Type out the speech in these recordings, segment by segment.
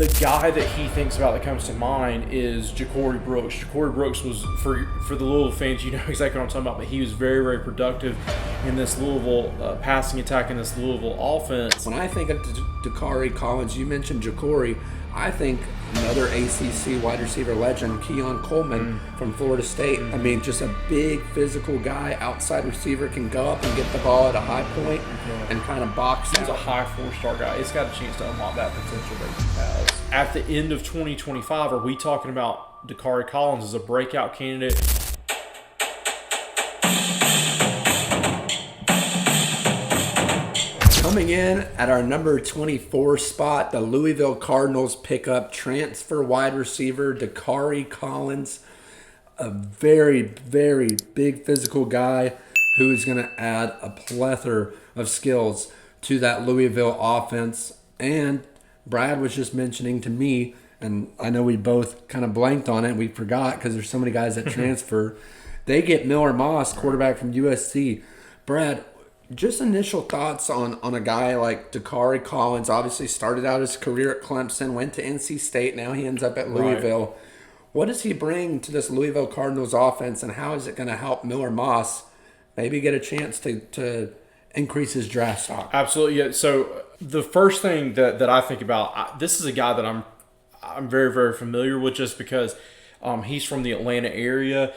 The guy that he thinks about that comes to mind is Ja'Cory Brooks. Ja'Cory Brooks was, for the Louisville fans, you know exactly what I'm talking about, but he was very, very productive in this Louisville passing attack, in this Louisville offense. When I think of Dacari Collins, you mentioned Ja'Cory, I think another ACC wide receiver legend, Keon Coleman from Florida State. I mean, just a big physical guy, outside receiver, can go up and get the ball at a high point and kind of box out. He's a high four-star guy. It's got a chance to unlock that potential that he has. At the end of 2025, are we talking about Dacari Collins as a breakout candidate? Coming in at our number 24 spot, the Louisville Cardinals pick up transfer wide receiver Dacari Collins, a very, very big physical guy who is going to add a plethora of skills to that Louisville offense. And Brad was just mentioning to me, and I know we both kind of blanked on it, we forgot because there's so many guys that transfer. They get Miller Moss, quarterback from USC. Brad, just initial thoughts on a guy like Dacari Collins. Obviously started out his career at Clemson, went to NC State, now he ends up at Louisville. Right. What does he bring to this Louisville Cardinals offense, and how is it going to help Miller Moss maybe get a chance to increase his draft stock? Absolutely. Yeah. So the first thing that I think about, this is a guy that I'm very, very familiar with just because he's from the Atlanta area.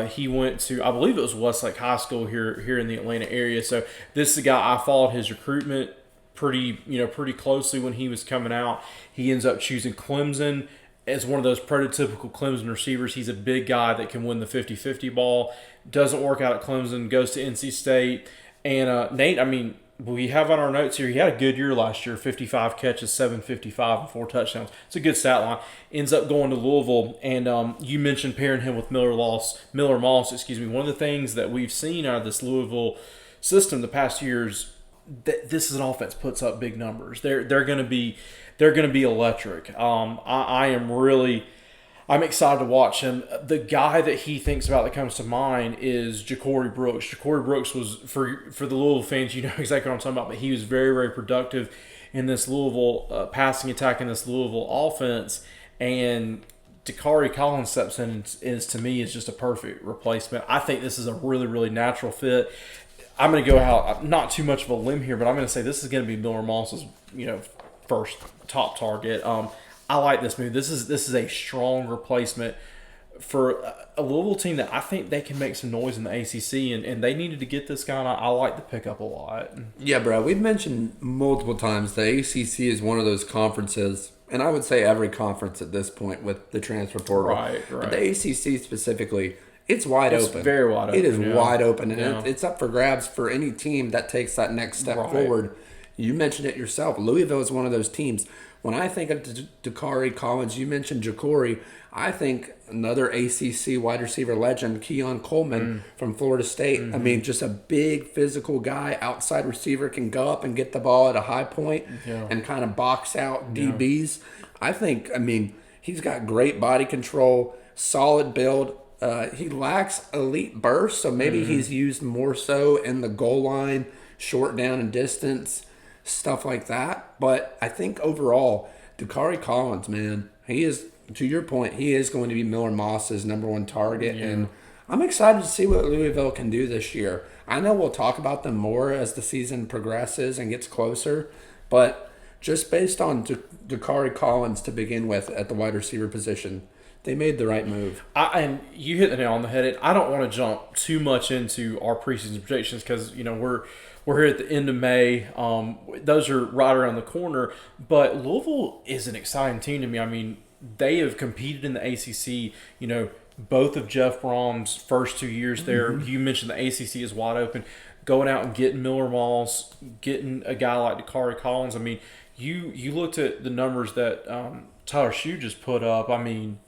He went to, I believe it was Westlake High School here in the Atlanta area. So this is a guy, I followed his recruitment pretty closely when he was coming out. He ends up choosing Clemson as one of those prototypical Clemson receivers. He's a big guy that can win the 50-50 ball. Doesn't work out at Clemson, goes to NC State. And Nate, I mean, we have on our notes here, he had a good year last year, 55 catches, 755, and 4 touchdowns. It's a good stat line. Ends up going to Louisville, and you mentioned pairing him with Miller Moss. One of the things that we've seen out of this Louisville system the past years, this is an offense puts up big numbers. They're going to be electric. I'm excited to watch him. The guy that he thinks about that comes to mind is Ja'Cory Brooks. Ja'Cory Brooks was, for the Louisville fans, you know exactly what I'm talking about, but he was very, very productive in this Louisville passing attack, in this Louisville offense. And Dacari Collins steps in and is, to me, is just a perfect replacement. I think this is a really, really natural fit. I'm going to go out, not too much of a limb here, but I'm going to say this is going to be Miller Moss's, first top target. I like this move. This is a strong replacement for a Louisville team that I think they can make some noise in the ACC, and they needed to get this guy, and I like the pickup a lot. Yeah, bro. We've mentioned multiple times the ACC is one of those conferences, and I would say every conference at this point with the transfer portal. Right. But the ACC specifically, it's wide open. It's very wide open. It is wide open, and it's up for grabs for any team that takes that next step forward. You mentioned it yourself. Louisville is one of those teams. When I think of Dacari Collins, you mentioned Ja'Cory, I think another ACC wide receiver legend, Keon Coleman from Florida State. I mean, just a big physical guy, outside receiver, can go up and get the ball at a high point and kind of box out DBs. He's got great body control, solid build. He lacks elite burst, so maybe he's used more so in the goal line, short down and distance, stuff like that. But I think overall, Dacari Collins, man, he is, to your point, he is going to be Miller Moss's number one target. And I'm excited to see what Louisville can do this year. I know we'll talk about them more as the season progresses and gets closer, but just based on Dacari Collins to begin with at the wide receiver position, they made the right move. And you hit the nail on the head. I don't want to jump too much into our preseason projections because, we're here at the end of May. Those are right around the corner. But Louisville is an exciting team to me. I mean, they have competed in the ACC, both of Jeff Brohm's first 2 years there. You mentioned the ACC is wide open. Going out and getting Miller Moss, getting a guy like Dacari Collins. I mean, you looked at the numbers that Tyler Shue just put up. I mean,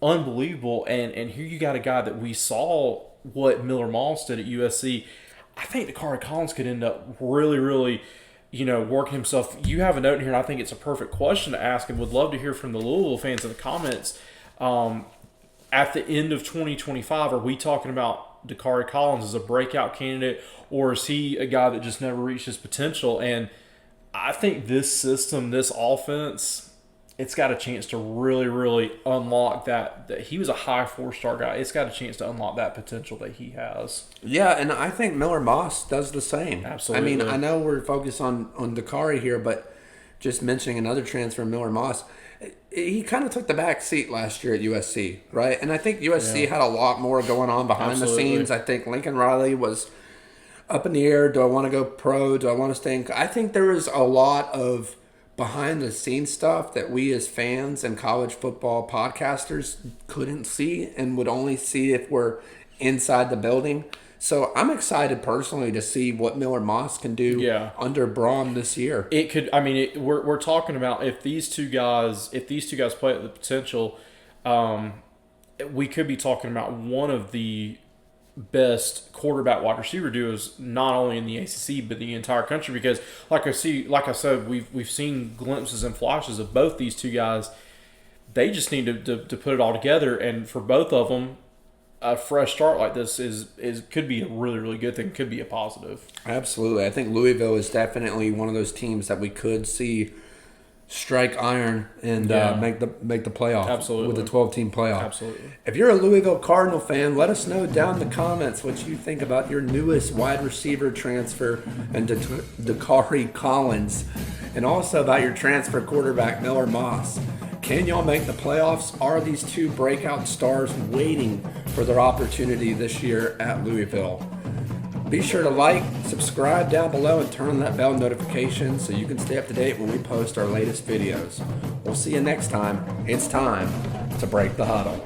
unbelievable. And here you got a guy that we saw what Miller Moss did at USC. I think Dacari Collins could end up really, really, working himself. You have a note in here, and I think it's a perfect question to ask, and would love to hear from the Louisville fans in the comments. At the end of 2025, are we talking about Dacari Collins as a breakout candidate, or is he a guy that just never reached his potential? And I think this system, this offense, it's got a chance to really, really unlock that he was a high 4-star guy. It's got a chance to unlock that potential that he has. Yeah, and I think Miller Moss does the same. Absolutely. I mean, I know we're focused on Dacari here, but just mentioning another transfer, Miller Moss, he kind of took the back seat last year at USC, right? And I think USC had a lot more going on behind the scenes. I think Lincoln Riley was up in the air. Do I want to go pro? Do I want to stay in? I think there was a lot of behind the scenes stuff that we as fans and college football podcasters couldn't see and would only see if we're inside the building. So I'm excited personally to see what Miller Moss can do under Brohm this year. It could. I mean, we're talking about if these two guys play at the potential, we could be talking about one of the best quarterback wide receiver duos, not only in the ACC but the entire country. Because like I said, we've seen glimpses and flashes of both these two guys. They just need to put it all together, and for both of them, a fresh start like this could be a really, really good thing. Could be a positive. Absolutely. I think Louisville is definitely one of those teams that we could see strike iron and make the playoff. Absolutely. With the 12-team playoff. Absolutely. If you're a Louisville Cardinal fan, let us know down in the comments what you think about your newest wide receiver transfer and Dacari Collins, and also about your transfer quarterback Miller Moss. Can y'all make the playoffs? Are these two breakout stars waiting for their opportunity this year at Louisville? Be sure to like, subscribe down below, and turn on that bell notification so you can stay up to date when we post our latest videos. We'll see you next time. It's time to break the huddle.